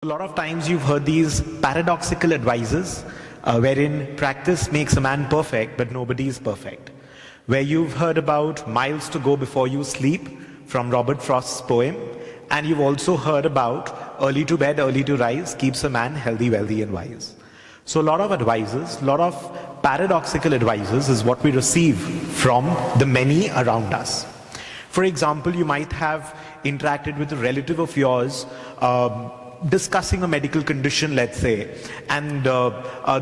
A lot of times you've heard these paradoxical advices wherein practice makes a man perfect, but nobody is perfect. Where you've heard about miles to go before you sleep from Robert Frost's poem, and you've also heard about early to bed, early to rise keeps a man healthy, wealthy and wise. So a lot of advices, a lot of paradoxical advices is what we receive from the many around us. For example, you might have interacted with a relative of yours discussing a medical condition, let's say, and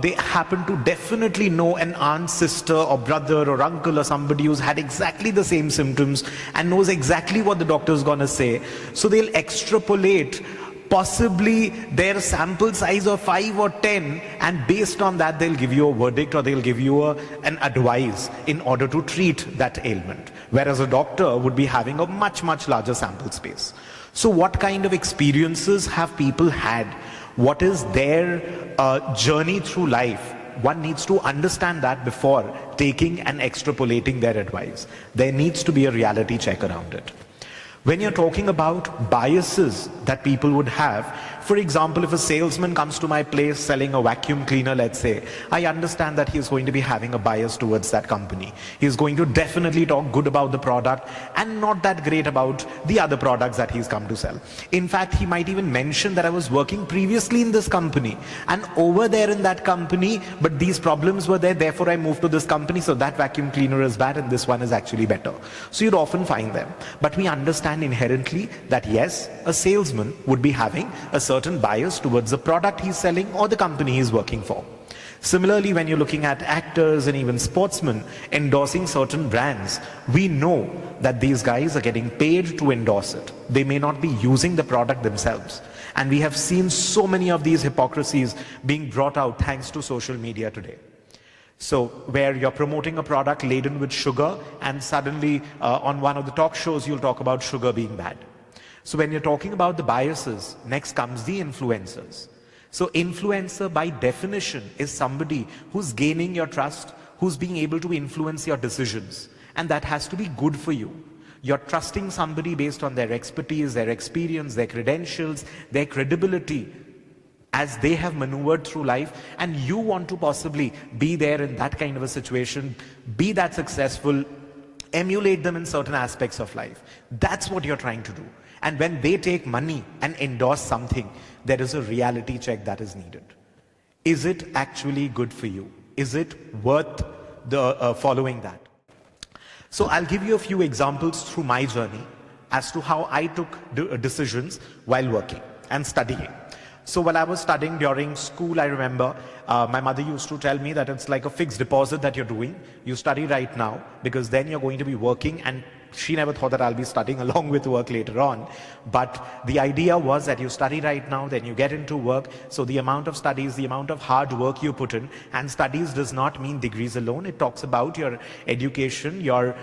they happen to definitely know an aunt, sister or brother or uncle or somebody who's had exactly the same symptoms and knows exactly what the doctor's gonna say. So they'll extrapolate possibly their sample size of 5 or 10, and based on that they'll give you a verdict or they'll give you an advice in order to treat that ailment. Whereas a doctor would be having a much larger sample space. So what kind of experiences have people had? What is their journey through life? One needs to understand that before taking and extrapolating their advice. There needs to be a reality check around it. When you're talking about biases that people would have, for example, if a salesman comes to my place selling a vacuum cleaner, let's say, I understand that he's going to be having a bias towards that company. He's going to definitely talk good about the product and not that great about the other products that he's come to sell. In fact, he might even mention that I was working previously in this company and over there in that company, but these problems were there, therefore I moved to this company, so that vacuum cleaner is bad and this one is actually better. So you'd often find them. But we understand inherently that yes, a salesman would be having a certain bias towards the product he's selling or the company he's working for. Similarly, when you're looking at actors and even sportsmen endorsing certain brands, we know that these guys are getting paid to endorse it. They may not be using the product themselves. And we have seen so many of these hypocrisies being brought out thanks to social media today. So where you're promoting a product laden with sugar and suddenly on one of the talk shows you'll talk about sugar being bad. So when you're talking about the biases, next comes the influencers. So influencer by definition is somebody who's gaining your trust, who's being able to influence your decisions, and that has to be good for you. You're trusting somebody based on their expertise, their experience, their credentials, their credibility, as they have maneuvered through life, and you want to possibly be there in that kind of a situation, be that successful, emulate them in certain aspects of life. That's what you're trying to do. And when they take money and endorse something, there is a reality check that is needed. Is it actually good for you? Is it worth the following that? So I'll give you a few examples through my journey as to how I took decisions while working and studying. So while I was studying during school, I remember my mother used to tell me that it's like a fixed deposit that you're doing. You study right now because then you're going to be working, and she never thought that I'll be studying along with work later on. But the idea was that you study right now, then you get into work. So the amount of studies, the amount of hard work you put in, and studies does not mean degrees alone. It talks about your education, your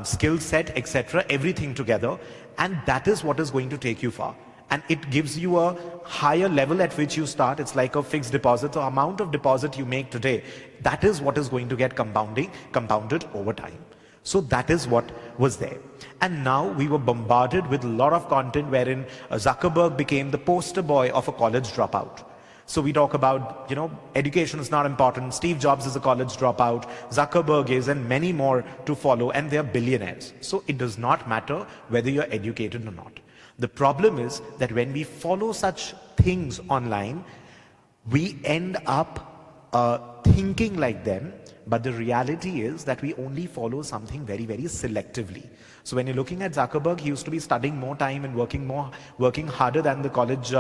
skill set, etc., everything together. And that is what is going to take you far. And it gives you a higher level at which you start. It's like a fixed deposit. So amount of deposit you make today, that is what is going to get compounded over time. So that is what was there. And now we were bombarded with a lot of content wherein Zuckerberg became the poster boy of a college dropout. So we talk about, education is not important. Steve Jobs is a college dropout. Zuckerberg is, and many more to follow, and they're billionaires. So it does not matter whether you're educated or not. The problem is that when we follow such things online, we end up thinking like them, but the reality is that we only follow something very selectively. So when you're looking at Zuckerberg, he used to be studying more time and working harder than the college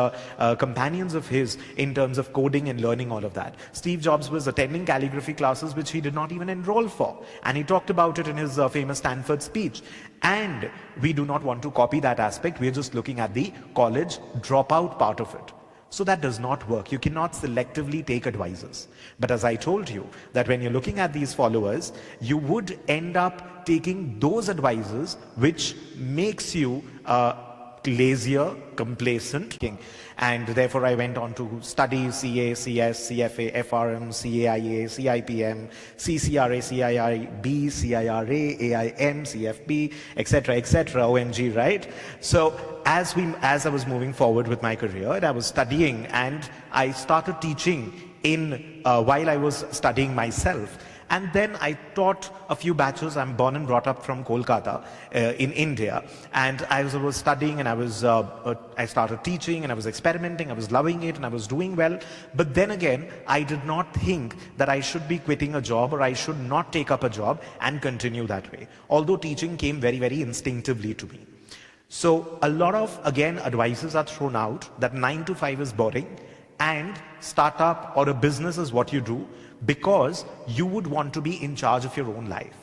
companions of his in terms of coding and learning all of that. Steve Jobs was attending calligraphy classes which he did not even enroll for, and he talked about it in his famous Stanford speech. And we do not want to copy that aspect. We're just looking at the college dropout part of it. So that does not work. You cannot selectively take advices. But as I told you, that when you're looking at these followers, you would end up taking those advices which makes you lazier, complacent, and therefore I went on to study CA, CS, CFA, FRM, CAIA, CIPM, CCRA, CIIB, CIRA, AIM, CFP, etc., OMG, right? So as I was moving forward with my career, I was studying and I started teaching while I was studying myself. And then I taught a few batches. I'm born and brought up from Kolkata in India. And I was studying and I started teaching and I was experimenting. I was loving it and I was doing well. But then again, I did not think that I should be quitting a job or I should not take up a job and continue that way. Although teaching came very, very instinctively to me. So a lot of, again, advices are thrown out that 9 to 5 is boring and startup or a business is what you do, because you would want to be in charge of your own life.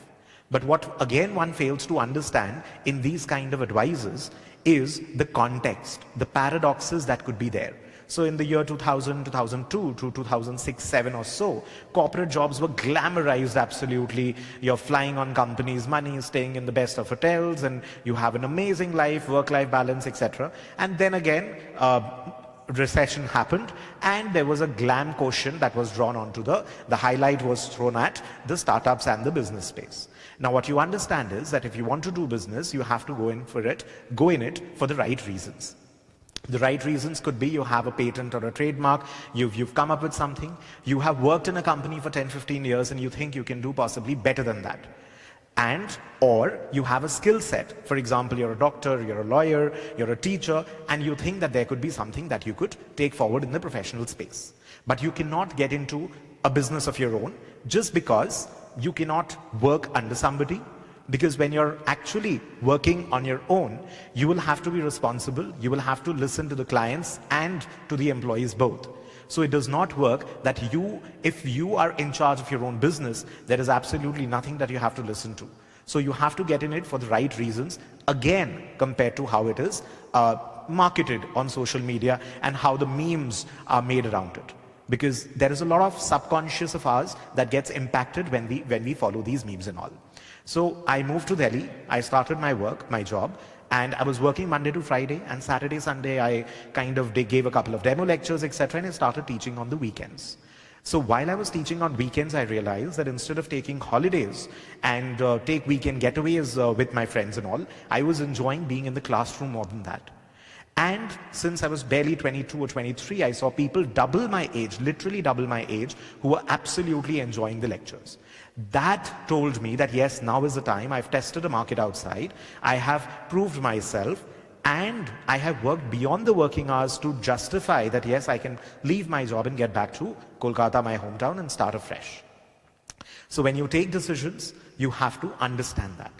But what again one fails to understand in these kind of advices is the context, the paradoxes that could be there. So in the year 2000, 2002 to 2006, 7 or so, corporate jobs were glamorized absolutely. You're flying on companies' money, staying in the best of hotels, and you have an amazing life, work-life balance, etc. And then again, recession happened and there was a glam quotient that was drawn onto the highlight was thrown at the startups and the business space. Now what you understand is that if you want to do business, you have to go in it for the right reasons. The right reasons could be you have a patent or a trademark, you've come up with something, you have worked in a company for 10-15 years and you think you can do possibly better than that. Or you have a skill set. For example, you're a doctor, you're a lawyer, you're a teacher, and you think that there could be something that you could take forward in the professional space. But you cannot get into a business of your own just because you cannot work under somebody. Because when you're actually working on your own, you will have to be responsible, you will have to listen to the clients and to the employees both. So it does not work that if you are in charge of your own business, there is absolutely nothing that you have to listen to. So you have to get in it for the right reasons, again, compared to how it is marketed on social media and how the memes are made around it. Because there is a lot of subconscious of ours that gets impacted when we follow these memes and all. So I moved to Delhi, I started my job, and I was working Monday to Friday, and Saturday, Sunday, I kind of gave a couple of demo lectures, etc., and I started teaching on the weekends. So while I was teaching on weekends, I realized that instead of taking holidays and take weekend getaways with my friends and all, I was enjoying being in the classroom more than that. And since I was barely 22 or 23, I saw people double my age, literally double my age, who were absolutely enjoying the lectures. That told me that yes, now is the time. I've tested the market outside. I have proved myself and I have worked beyond the working hours to justify that yes, I can leave my job and get back to Kolkata, my hometown, and start afresh. So when you take decisions, you have to understand that.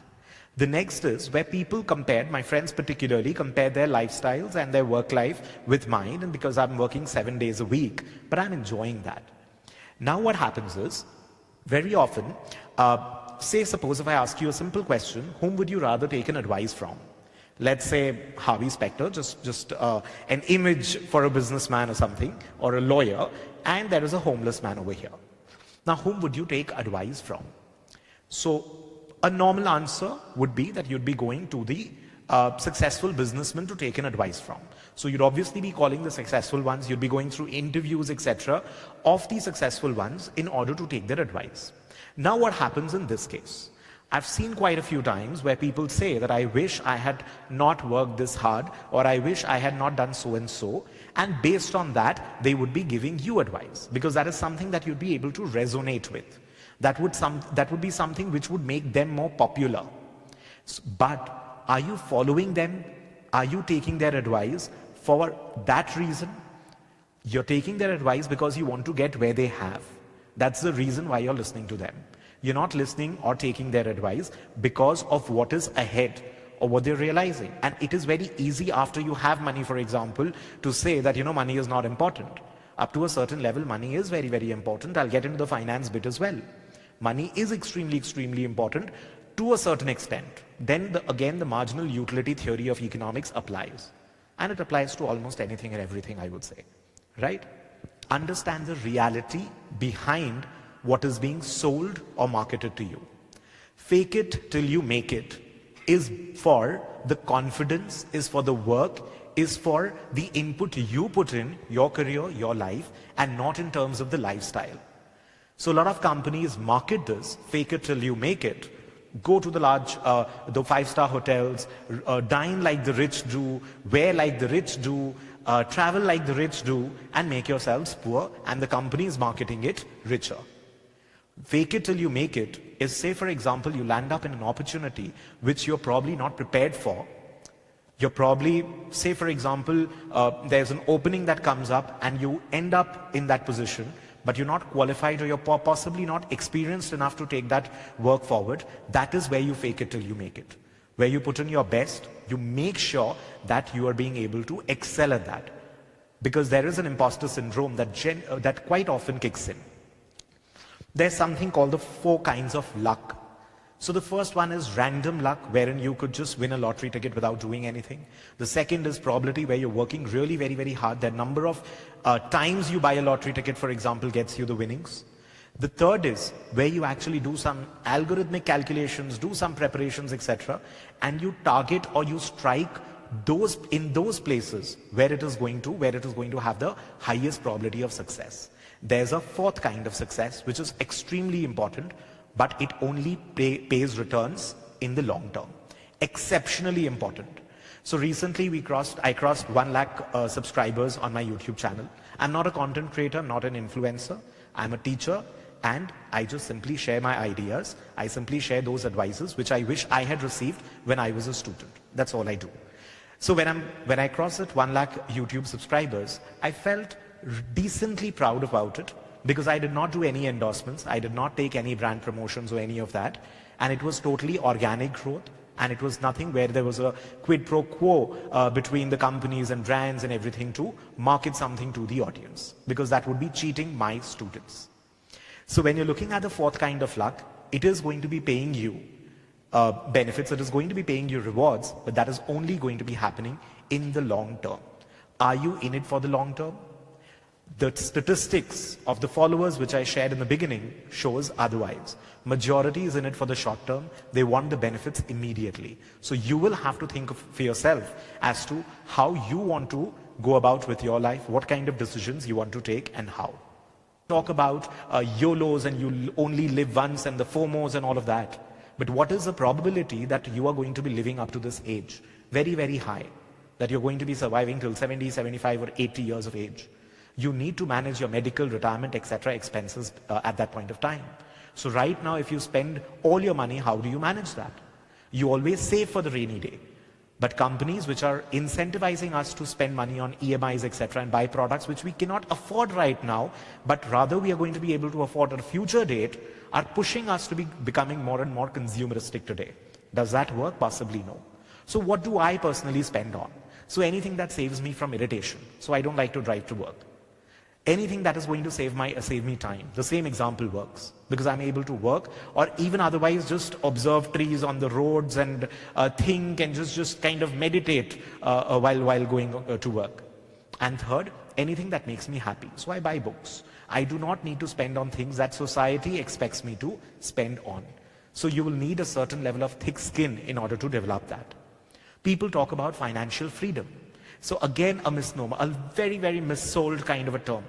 The next is where people compared, my friends particularly, compared their lifestyles and their work life with mine, and because I'm working 7 days a week, but I'm enjoying that. Now what happens is, very often, suppose if I ask you a simple question, whom would you rather take an advice from? Let's say Harvey Specter, just an image for a businessman or something, or a lawyer, and there is a homeless man over here. Now whom would you take advice from? So a normal answer would be that you'd be going to the successful businessman to take an advice from. So you'd obviously be calling the successful ones, you'd be going through interviews, etc., of the successful ones in order to take their advice. Now what happens in this case? I've seen quite a few times where people say that I wish I had not worked this hard, or I wish I had not done so and so, and based on that, they would be giving you advice, because that is something that you'd be able to resonate with. That would be something which would make them more popular. But are you following them? Are you taking their advice for that reason? You're taking their advice because you want to get where they have. That's the reason why you're listening to them. You're not listening or taking their advice because of what is ahead or what they're realizing. And it is very easy after you have money, for example, to say that, money is not important. Up to a certain level, money is very, very important. I'll get into the finance bit as well. Money is extremely, extremely important to a certain extent. Then again, the marginal utility theory of economics applies. And it applies to almost anything and everything, I would say. Right? Understand the reality behind what is being sold or marketed to you. Fake it till you make it is for the confidence, is for the work, is for the input you put in your career, your life, and not in terms of the lifestyle. So a lot of companies market this, fake it till you make it. Go to the large, the 5-star hotels, dine like the rich do, wear like the rich do, travel like the rich do, and make yourselves poor, and the company is marketing it richer. Fake it till you make it is, say for example, you land up in an opportunity which you're probably not prepared for. You're probably, say for example, there's an opening that comes up and you end up in that position, but you're not qualified or you're possibly not experienced enough to take that work forward. That is where you fake it till you make it. Where you put in your best, you make sure that you are being able to excel at that. Because there is an imposter syndrome that quite often kicks in. There's something called the 4 kinds of luck. So the first one is random luck, wherein you could just win a lottery ticket without doing anything. The second is probability, where you're working really very, very hard. The number of times you buy a lottery ticket, for example, gets you the winnings. The third is where you actually do some algorithmic calculations, do some preparations, etc. And you target or you strike those in those places where it is going to have the highest probability of success. There's a 4th kind of success, which is extremely important, but it only pays returns in the long term. Exceptionally important. So recently I crossed 1 lakh subscribers on my YouTube channel. I'm not a content creator, not an influencer. I'm a teacher, and I just simply share my ideas. I simply share those advices which I wish I had received when I was a student. That's all I do. So when I crossed that 1 lakh YouTube subscribers, I felt decently proud about it, because I did not do any endorsements, I did not take any brand promotions or any of that, and it was totally organic growth, and it was nothing where there was a quid pro quo between the companies and brands and everything to market something to the audience, because that would be cheating my students. So when you're looking at the 4th kind of luck, it is going to be paying you benefits, it is going to be paying you rewards, but that is only going to be happening in the long term. Are you in it for the long term? The statistics of the followers which I shared in the beginning shows otherwise. Majority is in it for the short term. They want the benefits immediately. So you will have to think for yourself as to how you want to go about with your life, what kind of decisions you want to take and how. Talk about YOLOs and you only live once and the FOMOs and all of that. But what is the probability that you are going to be living up to this age? Very, very high. That you're going to be surviving till 70, 75 or 80 years of age. You need to manage your medical, retirement, etc. expenses at that point of time. So right now, if you spend all your money, how do you manage that? You always save for the rainy day. But companies which are incentivizing us to spend money on EMIs, etc. and buy products which we cannot afford right now, but rather we are going to be able to afford at a future date, are pushing us to be becoming more and more consumeristic today. Does that work? Possibly no. So what do I personally spend on? So anything that saves me from irritation. So I don't like to drive to work. Anything that is going to save me time. The same example works, because I'm able to work, or even otherwise just observe trees on the roads and think and just kind of meditate while going to work. And third, anything that makes me happy. So I buy books. I do not need to spend on things that society expects me to spend on. So you will need a certain level of thick skin in order to develop that. People talk about financial freedom. So again, a misnomer, a very, very missold kind of a term.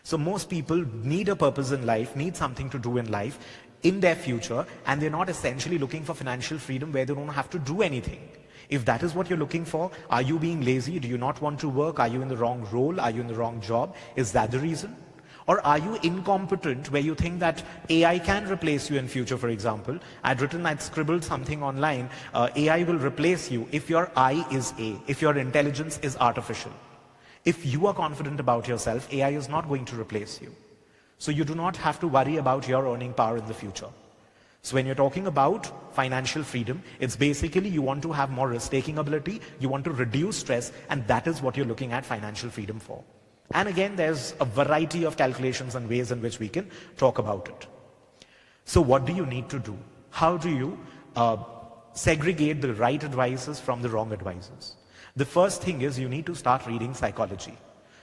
So most people need a purpose in life, need something to do in life, in their future, and they're not essentially looking for financial freedom where they don't have to do anything. If that is what you're looking for, are you being lazy? Do you not want to work? Are you in the wrong role? Are you in the wrong job? Is that the reason? Or are you incompetent where you think that AI can replace you in future, for example? I'd scribbled something online, AI will replace you if your I is A, if your intelligence is artificial. If you are confident about yourself, AI is not going to replace you. So you do not have to worry about your earning power in the future. So when you're talking about financial freedom, it's basically you want to have more risk-taking ability, you want to reduce stress, and that is what you're looking at financial freedom for. And again, there's a variety of calculations and ways in which we can talk about it. So what do you need to do? How do you segregate the right advices from the wrong advices? The first thing is you need to start reading psychology.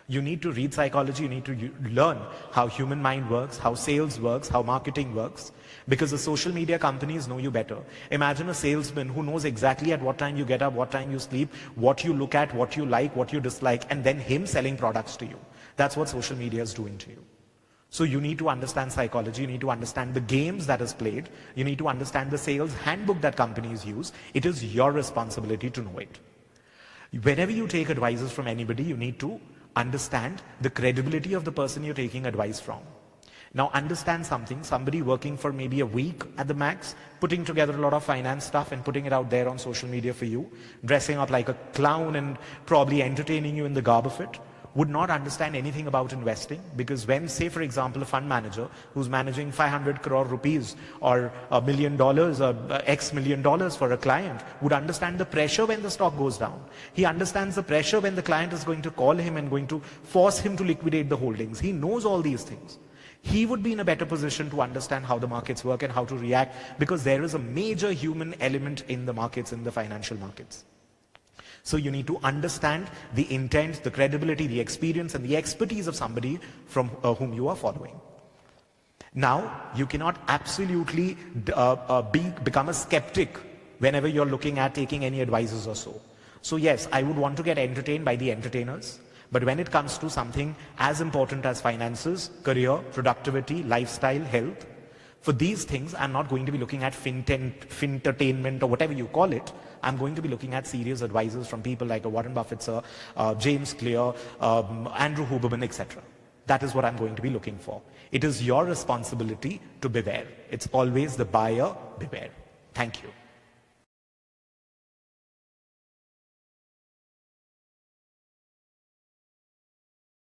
You need to read psychology, you need to learn how human mind works, how sales works, how marketing works, because the social media companies know you better. Imagine a salesman who knows exactly at what time you get up, what time you sleep, what you look at, what you like, what you dislike, and then him selling products to you. That's what social media is doing to you. So you need to understand psychology, you need to understand the games that is played, you need to understand the sales handbook that companies use. It is your responsibility to know it. Whenever you take advices from anybody, you need to understand the credibility of the person you're taking advice from. Now understand something, somebody working for maybe a week at the max, putting together a lot of finance stuff and putting it out there on social media for you, dressing up like a clown and probably entertaining you in the garb of it, would not understand anything about investing, because when, say for example, a fund manager who's managing 500 crore rupees or $1 million or X million dollars for a client would understand the pressure when the stock goes down. He understands the pressure when the client is going to call him and going to force him to liquidate the holdings. He knows all these things. He would be in a better position to understand how the markets work and how to react, because there is a major human element in the markets, in the financial markets. So you need to understand the intent, the credibility, the experience, and the expertise of somebody from whom you are following. Now, you cannot absolutely become a skeptic whenever you're looking at taking any advices or so. So yes, I would want to get entertained by the entertainers. But when it comes to something as important as finances, career, productivity, lifestyle, health, for these things, I'm not going to be looking at fintertainment or whatever you call it. I'm going to be looking at serious advisors from people like Warren Buffett, sir, James Clear, Andrew Huberman, etc. That is what I'm going to be looking for. It is your responsibility to beware. It's always the buyer beware. Thank you.